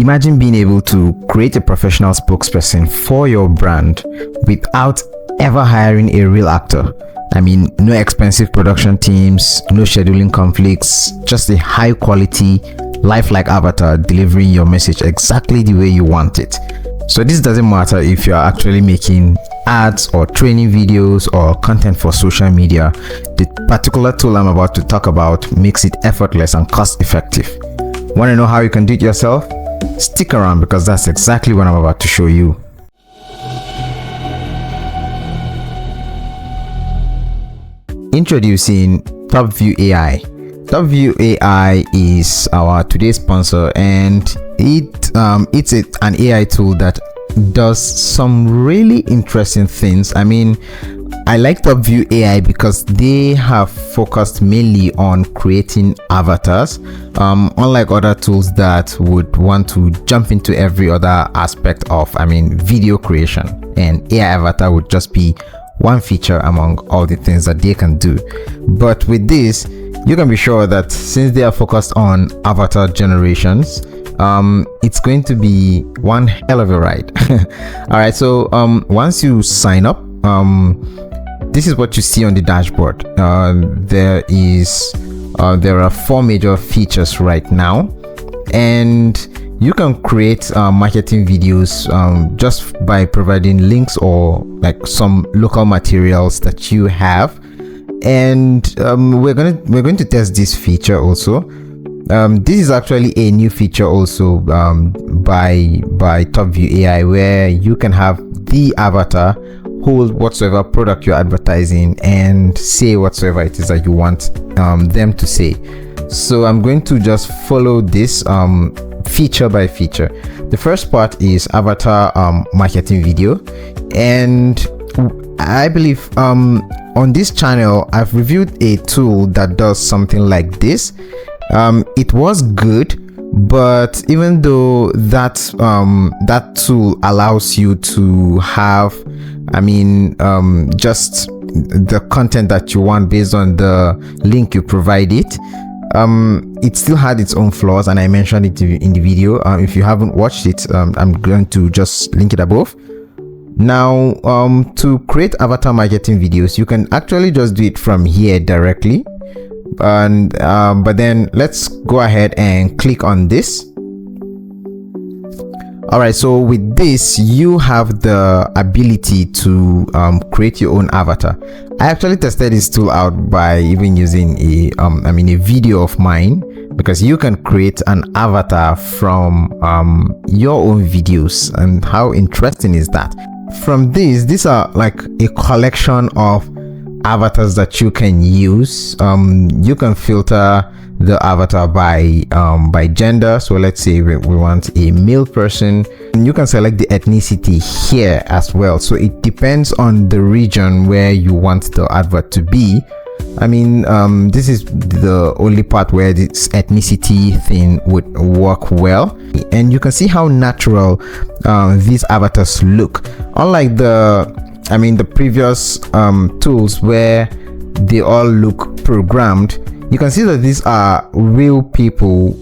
Imagine being able to create a professional spokesperson for your brand without ever hiring a real actor. I mean, no expensive production teams, no scheduling conflicts, just a high quality, lifelike avatar delivering your message exactly the way you want it. So this doesn't matter if you're actually making ads or training videos or content for social media. The particular tool I'm about to talk about makes it effortless and cost effective. Want to know how you can do it yourself? Stick around because that's exactly what I'm about to show you. Introducing TopView AI. TopView AI is our today's sponsor, and it's an AI tool that does some really interesting things. I mean, I like TopView AI because they have focused mainly on creating avatars, unlike other tools that would want to jump into every other aspect of, video creation, and AI avatar would just be one feature among all the things that they can do. But with this, you can be sure that since they are focused on avatar generations, it's going to be one hell of a ride. All right, so once you sign up, this is what you see on the dashboard. There are 4 major features right now, and you can create marketing videos just by providing links or like some local materials that you have. And we're going to test this feature also. This is actually a new feature also by TopView AI, where you can have the avatar hold whatsoever product you're advertising and say whatsoever it is that you want them to say. So I'm going to just follow this feature by feature. The first part is avatar marketing video, and I believe on this channel I've reviewed a tool that does something like this. It was good, but even though that tool allows you to have just the content that you want based on the link you provide it, it still had its own flaws, and I mentioned it in the video. If you haven't watched it, I'm going to just link it above. Now, to create avatar marketing videos, you can actually just do it from here directly, and but then let's go ahead and click on this. All right, so with this you have the ability to create your own avatar. I actually tested this tool out by even using a video of mine, because you can create an avatar from your own videos. And how interesting is that? From these are like a collection of avatars that you can use. You can filter the avatar by gender. So let's say we want a male person, and you can select the ethnicity here as well. So it depends on the region where you want the advert to be. This is the only part where this ethnicity thing would work well, and you can see how natural these avatars look, unlike the previous tools where they all look programmed. You can see that these are real people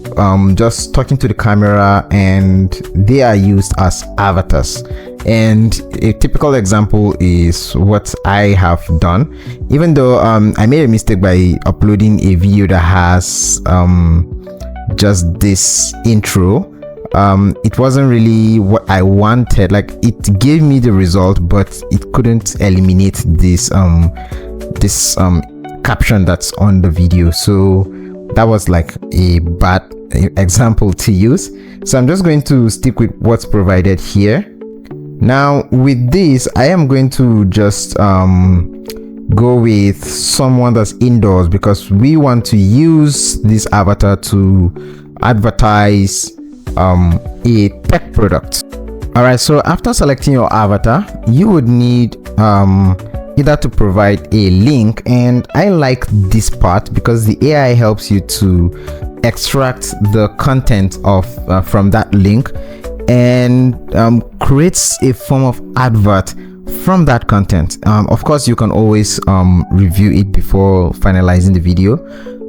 just talking to the camera, and they are used as avatars. And a typical example is what I have done. Even though I made a mistake by uploading a video that has just this intro, it wasn't really what I wanted. Like, it gave me the result, but it couldn't eliminate this caption that's on the video. So that was like a bad example to use. So I'm just going to stick with what's provided here. Now with this, I am going to just go with someone that's indoors, because we want to use this avatar to advertise a tech product. All right, so after selecting your avatar, you would need either to provide a link, and I like this part because the AI helps you to extract the content of from that link and creates a form of advert from that content. Of course, you can always review it before finalizing the video,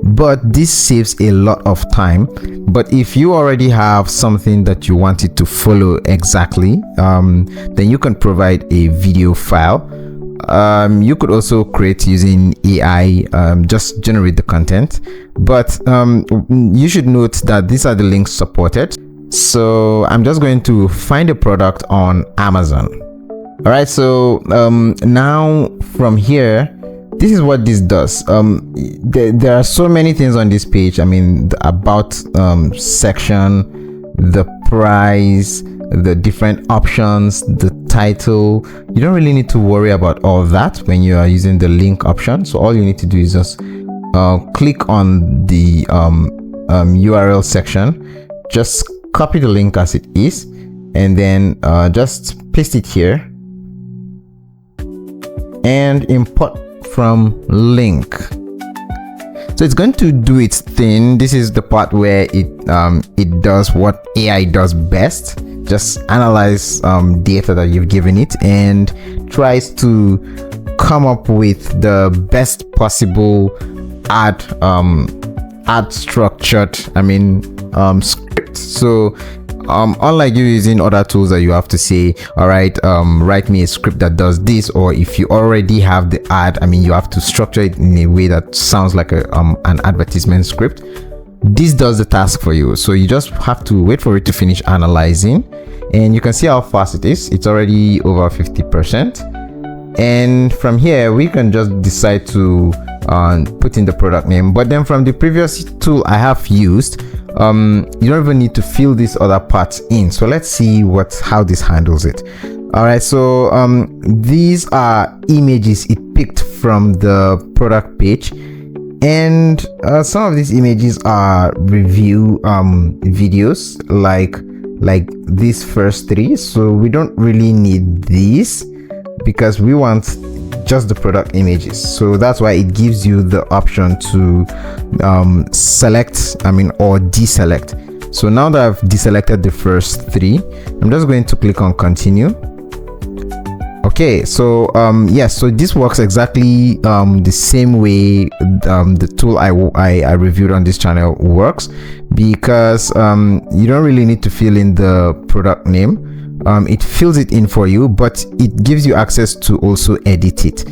but this saves a lot of time. But if you already have something that you want it to follow exactly, then you can provide a video file. You could also create using AI, just generate the content, but you should note that these are the links supported. So I'm just going to find a product on Amazon. All right, so now from here, this is what this does. There are so many things on this page. I mean, the about section, the price, the different options, the title. You don't really need to worry about all of that when you are using the link option. So all you need to do is just click on the URL section, just copy the link as it is, and then just paste it here and import from link. So it's going to do its thing. This is the part where it does what AI does best, just analyze data that you've given it and tries to come up with the best possible ad structured script. So unlike you using other tools that you have to say, all right, write me a script that does this, or if you already have the ad, you have to structure it in a way that sounds like an advertisement script. This does the task for you. So you just have to wait for it to finish analyzing, and you can see how fast it is. It's already over 50%. And from here, we can just decide to put in the product name. But then from the previous tool I have used, you don't even need to fill these other parts in. So let's see how this handles it. All right, so these are images it picked from the product page, and some of these images are review videos, like these first three. So we don't really need these because we want just the product images. So that's why it gives you the option to select or deselect. So now that I've deselected the first three, I'm just going to click on continue. Okay, so yes, so this works exactly the same way the tool I reviewed on this channel works, because you don't really need to fill in the product name. It fills it in for you, but it gives you access to also edit it.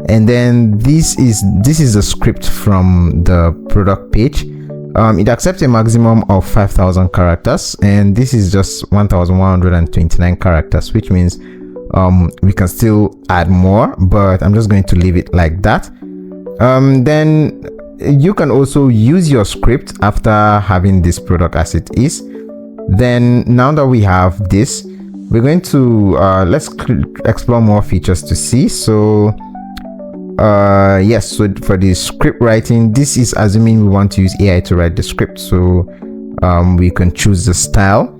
And then this is the script from the product page. It accepts a maximum of 5,000 characters, and this is just 1,129 characters, which means we can still add more, but I'm just going to leave it like that. Then you can also use your script after having this product as it is. Then now that we have this, we're going to let's explore more features to see. So yes, so for the script writing, this is assuming we want to use AI to write the script. So we can choose the style.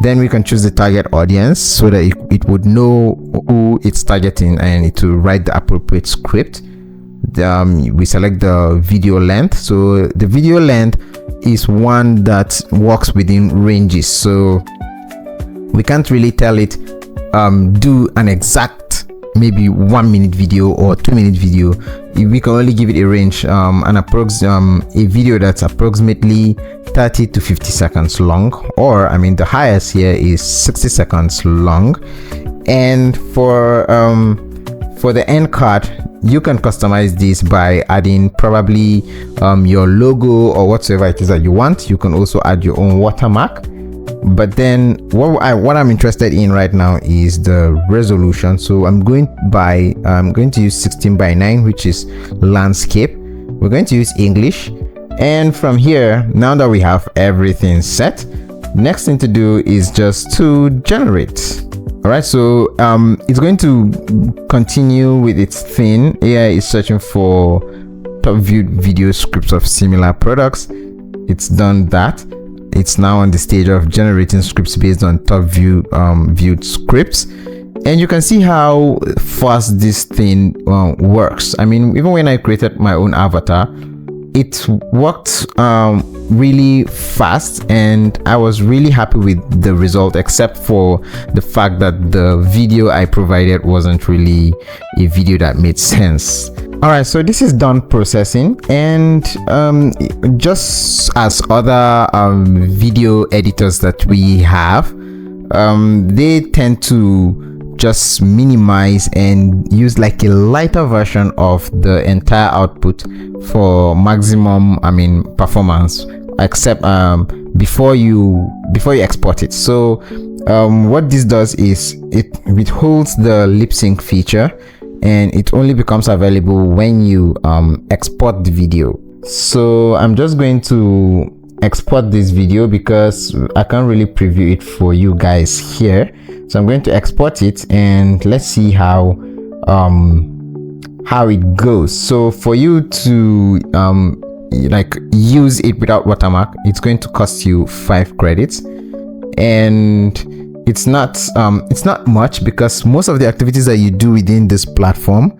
Then we can choose the target audience so that it would know who it's targeting and it will write the appropriate script. We select the video length. So the video length is one that works within ranges. So we can't really tell it do an exact maybe 1 minute video or 2 minute video. We can only give it a range, a video that's approximately 30 to 50 seconds long, or the highest here is 60 seconds long. And for the end card, you can customize this by adding probably your logo or whatsoever it is that you want. You can also add your own watermark. But then what I'm interested in right now is the resolution. So I'm going to use 16:9, which is landscape. We're going to use English. And from here, now that we have everything set, next thing to do is just to generate. All right, so it's going to continue with its thing. AI is searching for top viewed video scripts of similar products. It's done that. It's now on the stage of generating scripts based on top viewed scripts. And you can see how fast this thing works. Even when I created my own avatar, it worked really fast, and I was really happy with the result, except for the fact that the video I provided wasn't really a video that made sense. All right, so this is done processing, and just as other video editors that we have, they tend to just minimize and use like a lighter version of the entire output for maximum performance, except before you export it. So what this does is it withholds the lip sync feature, and it only becomes available when you export the video. So I'm just going to export this video because I can't really preview it for you guys here. So I'm going to export it, and let's see how it goes. So for you to like use it without watermark, it's going to cost you 5 credits, and it's not much, because most of the activities that you do within this platform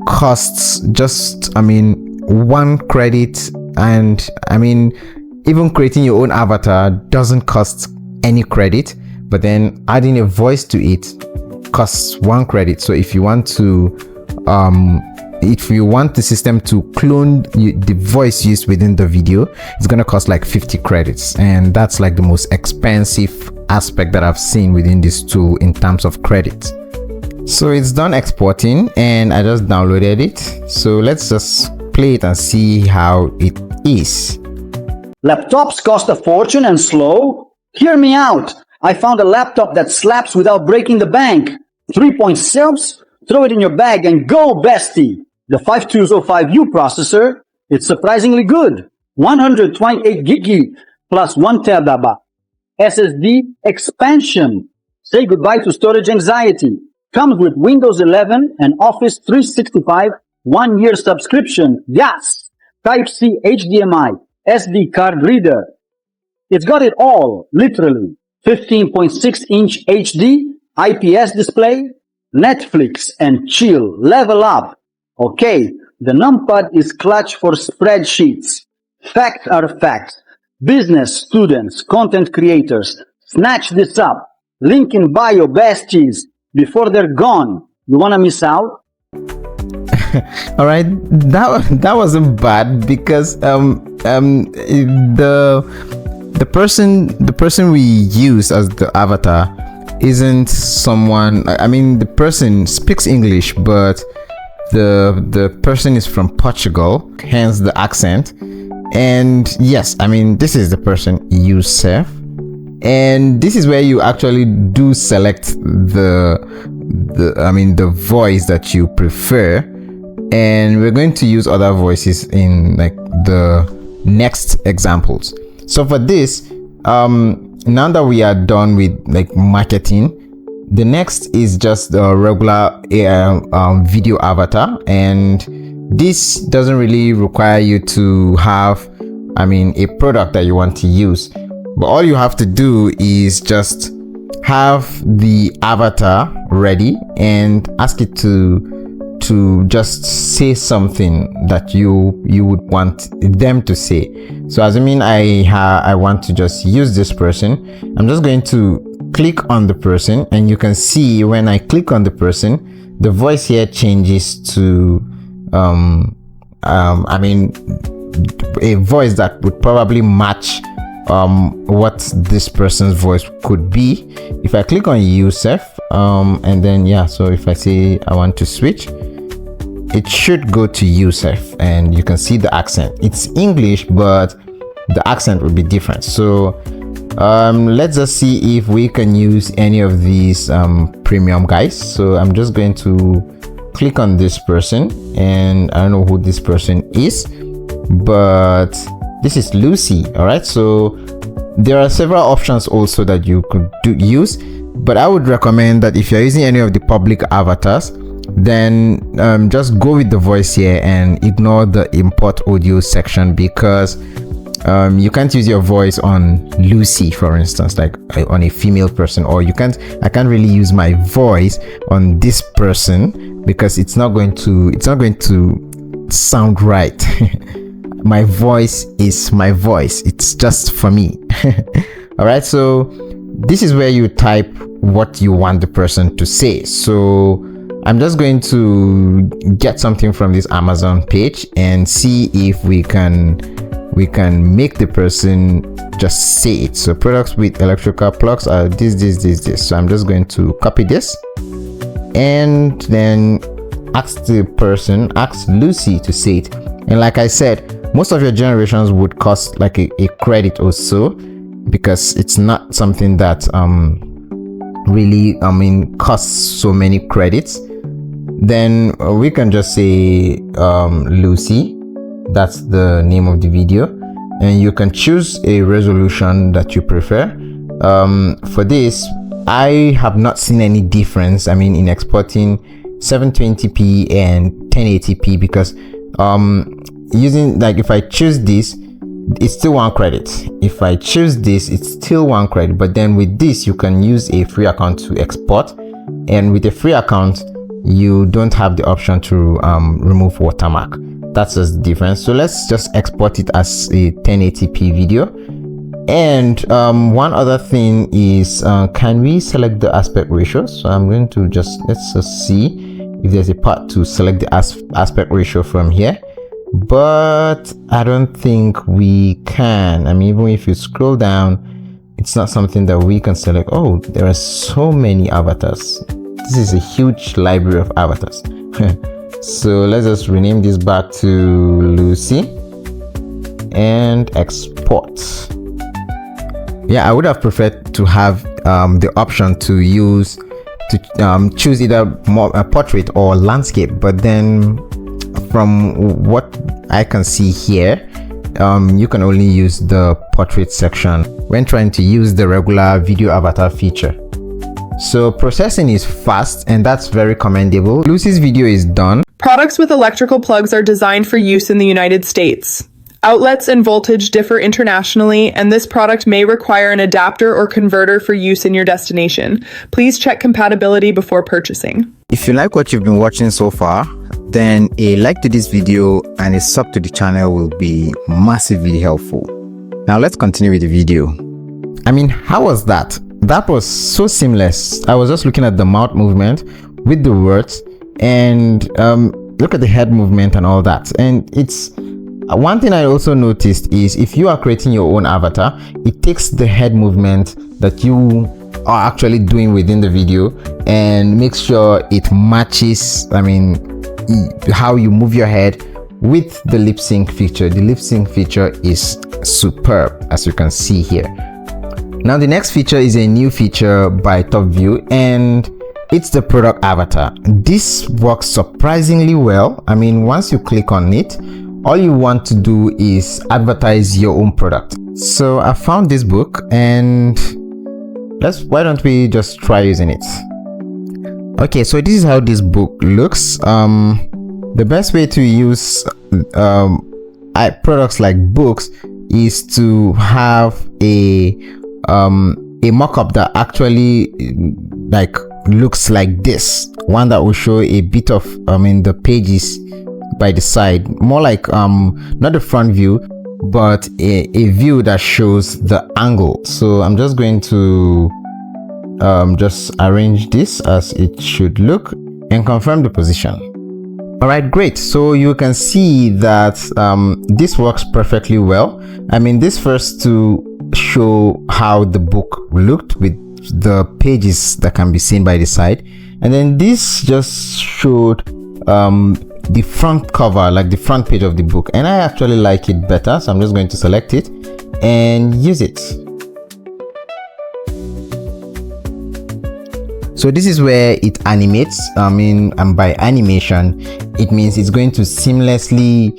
costs just 1 credit, and even creating your own avatar doesn't cost any credit, but then adding a voice to it costs 1 credit. So if you want the system to clone the voice used within the video, it's gonna cost like 50 credits, and that's like the most expensive aspect that I've seen within this tool in terms of credits. So it's done exporting, and I just downloaded it. So let's just play it and see how it is. Laptops cost a fortune and slow? Hear me out. I found a laptop that slaps without breaking the bank. 3-point cells? Throw it in your bag and go, bestie. The 5205U processor, it's surprisingly good. 128 gig plus 1 terabyte. SSD expansion. Say goodbye to storage anxiety. Comes with Windows 11 and Office 365 1-year subscription. Yes! Type-C HDMI, SD card reader. It's got it all, literally. 15.6-inch HD, IPS display, Netflix and chill, level up. Okay, the numpad is clutch for spreadsheets. Facts are facts. Business, students, content creators, snatch this up. Link in bio, besties, before they're gone. You wanna miss out? All right, that wasn't bad, because the person we use as the avatar isn't someone. The person speaks English, but the person is from Portugal, hence the accent. And yes, this is the person, Youssef, and this is where you actually do select the voice that you prefer, and we're going to use other voices in like the next examples. So for this, now that we are done with like marketing, the next is just the regular video avatar, and this doesn't really require you to have a product that you want to use, but all you have to do is just have the avatar ready and ask it to just say something that you would want them to say. So as I want to just use this person, I'm just going to click on the person, and you can see when I click on the person, the voice here changes to a voice that would probably match what this person's voice could be. If I click on Youssef, and then so if I say I want to switch, it should go to Youssef, and you can see the accent. It's English, but the accent will be different. So let's just see if we can use any of these premium guys. So I'm just going to click on this person, and I don't know who this person is, but this is Lucy. All right, so there are several options also that you could use, but I would recommend that if you're using any of the public avatars, then just go with the voice here and ignore the import audio section, because you can't use your voice on Lucy, for instance, like on a female person, or I can't really use my voice on this person, because it's not going to sound right. My voice is my voice, it's just for me. All right, so this is where you type what you want the person to say. So I'm just going to get something from this Amazon page and see if we can make the person just say it. So products with electrical plugs are this. So I'm just going to copy this and then ask Lucy to say it. And like I said, most of your generations would cost like a credit or so, because it's not something that really costs so many credits. Then we can just say Lucy, that's the name of the video, and you can choose a resolution that you prefer. For this, I have not seen any difference in exporting 720p and 1080p, because using, like, if I choose this, it's still 1 credit. If I choose this, it's still 1 credit. But then with this, you can use a free account to export, and with a free account you don't have the option to remove watermark. That's just the difference. So let's just export it as a 1080p video. And one other thing is, can we select the aspect ratio? So I'm going to let's just see if there's a part to select the aspect ratio from here, but I don't think we can. Even if you scroll down, it's not something that we can select. Oh, there are so many avatars. This is a huge library of avatars. So let's just rename this back to Lucy and export. Yeah, I would have preferred to have the option to choose either a portrait or landscape, but then from what I can see here, you can only use the portrait section when trying to use the regular video avatar feature. So processing is fast, and that's very commendable. Lucy's video is done. Products with electrical plugs are designed for use in the United States. Outlets and voltage differ internationally, and this product may require an adapter or converter for use in your destination. Please check compatibility before purchasing. If you like what you've been watching so far, then a like to this video and a sub to the channel will be massively helpful. Now let's continue with the video. How was that? That was so seamless. I was just looking at the mouth movement with the words, and look at the head movement and all that. And it's one thing I also noticed is, if you are creating your own avatar, it takes the head movement that you are actually doing within the video and makes sure it matches how you move your head with the lip sync feature. The lip sync feature is superb, as you can see here. Now the next feature is a new feature by TopView, and it's the product avatar. This works surprisingly well. Once you click on it, all you want to do is advertise your own product. So I found this book, and why don't we just try using it? Okay, so this is how this book looks. The best way to use products like books is to have a mock-up that actually looks like this, one that will show a bit of the pages by the side, more like not the front view, but a view that shows the angle. So I'm just going to just arrange this as it should look and confirm the position. All right, great. So you can see that this works perfectly well. This first to show how the book looked with the pages that can be seen by the side, and then this just showed the front cover, like the front page of the book, and I actually like it better, so I'm just going to select it and use it. So this is where it animates. And by animation, it means it's going to seamlessly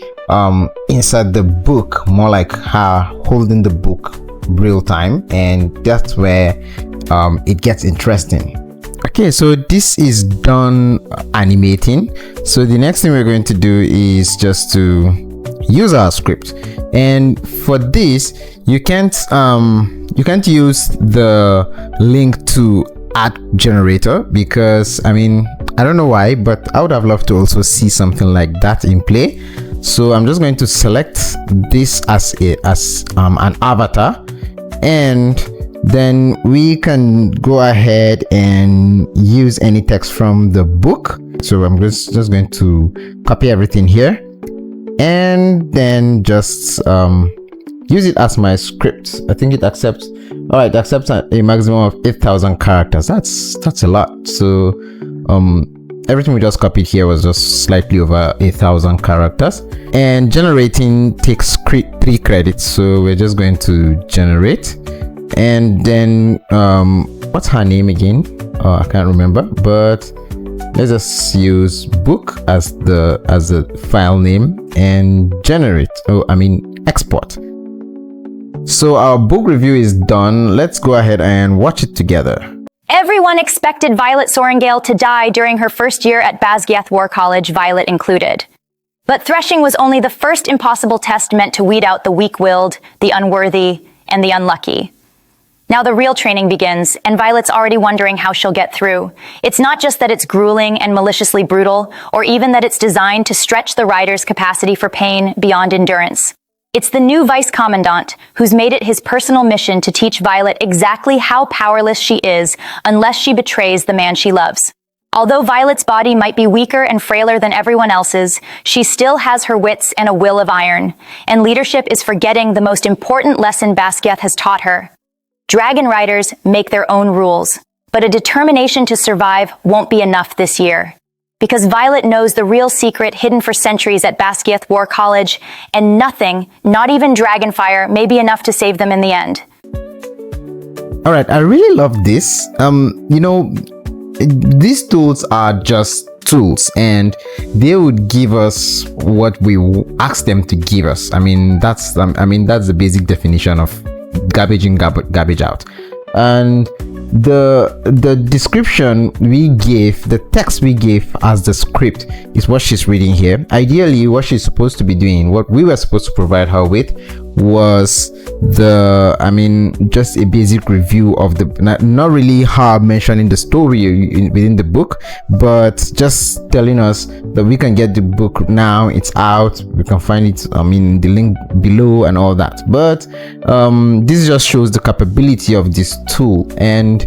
insert the book, more like her holding the book real time, and that's where it gets interesting. Okay, so this is done animating. So the next thing we're going to do is just to use our script, and for this you can't use the link to art generator, because I don't know why, but I would have loved to also see something like that in play. So I'm just going to select this as an avatar, and Then we can go ahead and use any text from the book. So I'm just going to copy everything here and then just use it as my script. I think it accepts. All right, it accepts a maximum of 8,000 characters. That's a lot. So everything we just copied here was just slightly over 8,000 characters, and generating takes 3 credits. So we're just going to generate, and then what's her name again? I can't remember, but let's just use book as the file name and generate. Export. So our book review is done. Let's go ahead and watch it together. Everyone expected Violet Sorrengail to die during her first year at Basgiath War College, Violet included. But threshing was only the first impossible test meant to weed out the weak-willed, the unworthy, and the unlucky. Now the real training begins, and Violet's already wondering how she'll get through. It's not just that it's grueling and maliciously brutal, or even that it's designed to stretch the rider's capacity for pain beyond endurance. It's the new Vice Commandant who's made it his personal mission to teach Violet exactly how powerless she is unless she betrays the man she loves. Although Violet's body might be weaker and frailer than everyone else's, she still has her wits and a will of iron, and leadership is forgetting the most important lesson Basgiath has taught her. Dragon riders make their own rules, but a determination to survive won't be enough this year. Because Violet knows the real secret hidden for centuries at Basgiath War College, and nothing, not even Dragonfire, may be enough to save them in the end. All right, I really love this. These tools are just tools, and they would give us what we ask them to give us. That's the basic definition of garbage in, garbage out. And the description we gave, the text we gave as the script, is what she's reading here. Ideally, what she's supposed to be doing, what we were supposed to provide her with, was just a basic review of the, not really her mentioning the story within the book, but just telling us that we can get the book now. It's out, we can find it the link below and all that. But this just shows the capability of this tool, and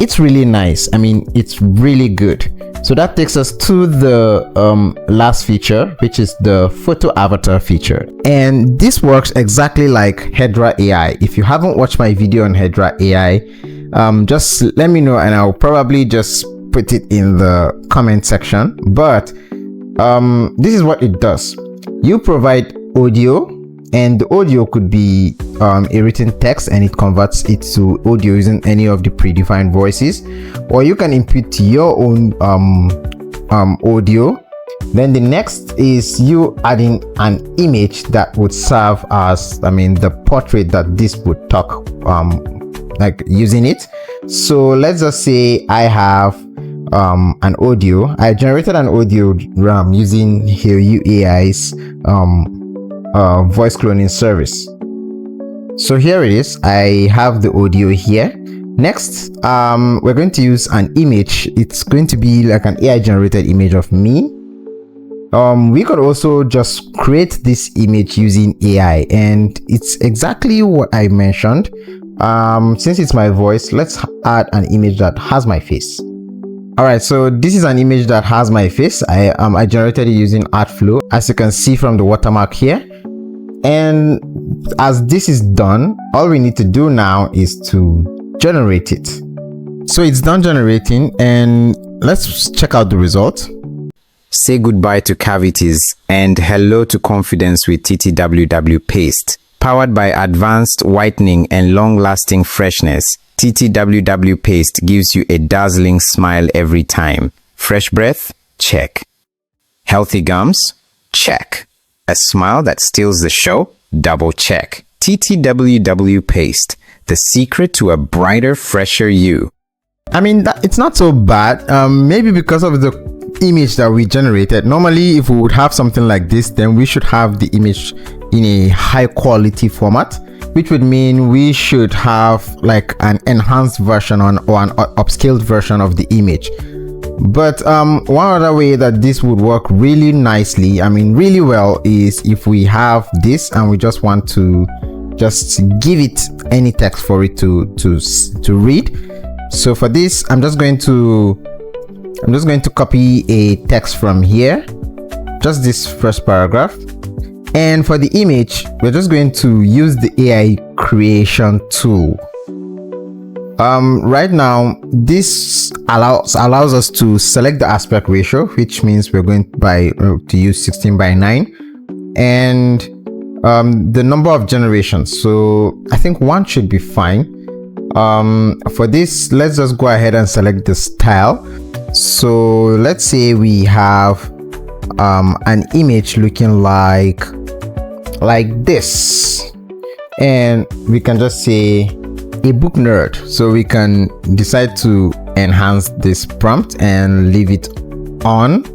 it's really nice. It's really good. So that takes us to the last feature, which is the photo avatar feature. And this works exactly like Hedra AI. If you haven't watched my video on Hedra AI, just let me know and I'll probably just put it in the comment section. But this is what it does. You provide audio, and the audio could be a written text, and it converts it to audio using any of the predefined voices, or you can input your own audio. Then the next is you adding an image that would serve as the portrait that this would talk like using it. So let's just say I have an audio. I generated an audio using TopView AI's voice cloning service. So here it is. I have the audio here. Next, we're going to use an image. It's going to be like an AI generated image of me. We could also just create this image using AI, and it's exactly what I mentioned. Since it's my voice, let's add an image that has my face. All right, so this is an image that has my face. I generated it using Artflow, as you can see from the watermark here. And as this is done, all we need to do now is to generate it. So it's done generating, and let's check out the result. Say goodbye to cavities and hello to confidence with TTWW paste. Powered by advanced whitening and long-lasting freshness, TTWW paste gives you a dazzling smile every time. Fresh breath? Check. Healthy gums? Check. A smile that steals the show? Double check. TTWW paste, the secret to a brighter, fresher you. It's not so bad. Maybe because of the image that we generated. Normally, if we would have something like this, then we should have the image in a high quality format, which would mean we should have like an enhanced version or an upscaled version of the image. But one other way that this would work really nicely, really well, is if we have this and we just want to just give it any text for it to read. So for this, I'm just going to copy a text from here, just this first paragraph. And for the image, we're just going to use the AI creation tool. Right now, this allows us to select the aspect ratio, which means we're going to use 16:9, and the number of generations. So I think 1 should be fine. For this, let's just go ahead and select the style. So let's say we have an image looking like this, and we can just say a book nerd. So we can decide to enhance this prompt and leave it on.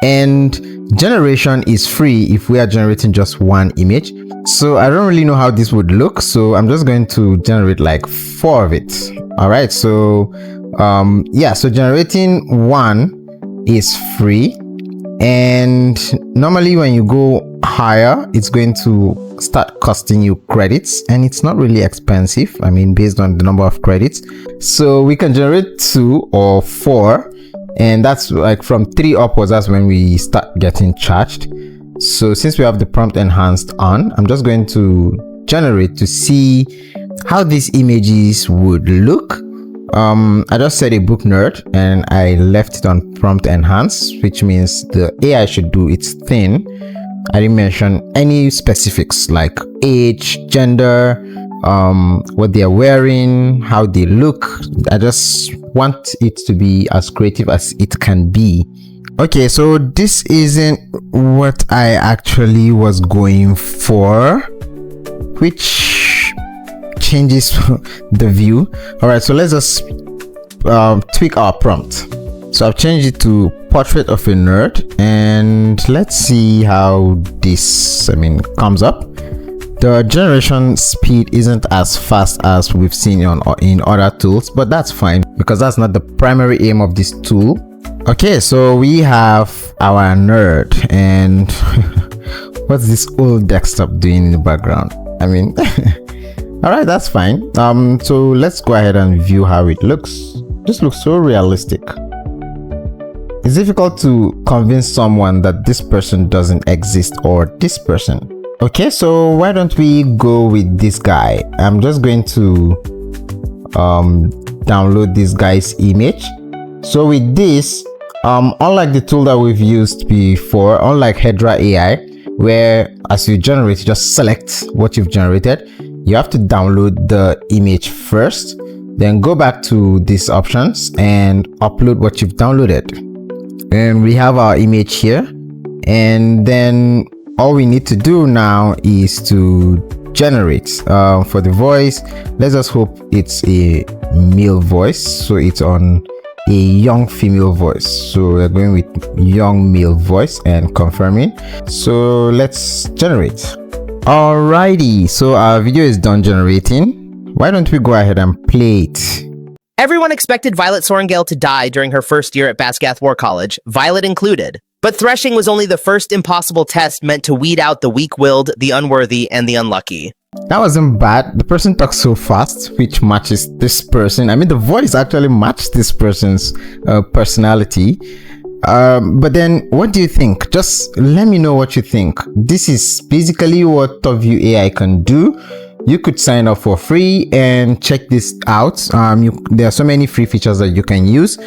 And generation is free if we are generating just 1 image. So I don't really know how this would look, so I'm just going to generate like 4 of it. All right, so yeah, so generating 1 is free, and normally when you go higher, it's going to start costing you credits, and it's not really expensive, I mean, based on the number of credits. So we can generate 2 or 4, and that's like from 3 upwards, that's when we start getting charged. So since we have the prompt enhanced on, I'm just going to generate to see how these images would look. I just said a book nerd and I left it on prompt enhance, which means the AI should do its thing. I didn't mention any specifics like age, gender, what they are wearing, how they look. I just want it to be as creative as it can be. Okay, so this isn't what I actually was going for, which changes the view. All right, so let's just tweak our prompt. So I've changed it to portrait of a nerd, and let's see how this comes up. The generation speed isn't as fast as we've seen in other tools, but that's fine because that's not the primary aim of this tool. Okay, so we have our nerd, and what's this old desktop doing in the background? I mean, all right, that's fine. So let's go ahead and view how it looks. This looks so realistic. It's difficult to convince someone that this person doesn't exist or this person. Okay, so why don't we go with this guy? I'm just going to download this guy's image. So with this, unlike the tool that we've used before, unlike Hedra AI, where as you generate, you just select what you've generated, you have to download the image first, then go back to these options and upload what you've downloaded. And we have our image here, and then all we need to do now is to generate. For the voice, let's just hope it's a male voice, so it's on a young female voice. So we're going with young male voice and confirming. So let's generate. Alrighty, so our video is done generating. Why don't we go ahead and play it? Everyone expected Violet Sorrengail to die during her first year at Basgiath War College, Violet included. But threshing was only the first impossible test meant to weed out the weak-willed, the unworthy, and the unlucky. That wasn't bad. The person talks so fast, which matches this person. I mean, the voice actually matched this person's personality. But then, what do you think? Just let me know what you think. This is basically what TopView AI can do. You could sign up for free and check this out. There are so many free features that you can use,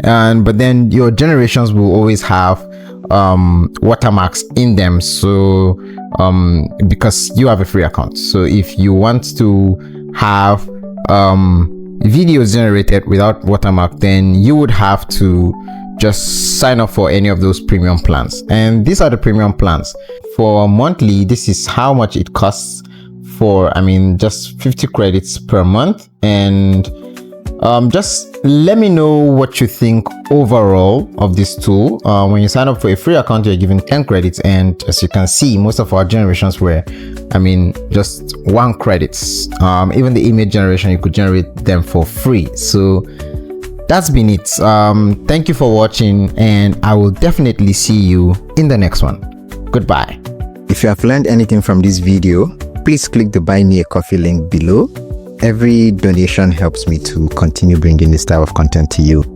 but then your generations will always have watermarks in them. So because you have a free account, so if you want to have videos generated without watermark, then you would have to just sign up for any of those premium plans. And these are the premium plans. For monthly, this is how much it costs. For just 50 credits per month. And just let me know what you think overall of this tool. When you sign up for a free account, you're given 10 credits, and as you can see, most of our generations were just 1 credits. Even the image generation, you could generate them for free. So that's been it. Thank you for watching, and I will definitely see you in the next one. Goodbye. If you have learned anything from this video, please click the Buy Me a Coffee link below. Every donation helps me to continue bringing this type of content to you.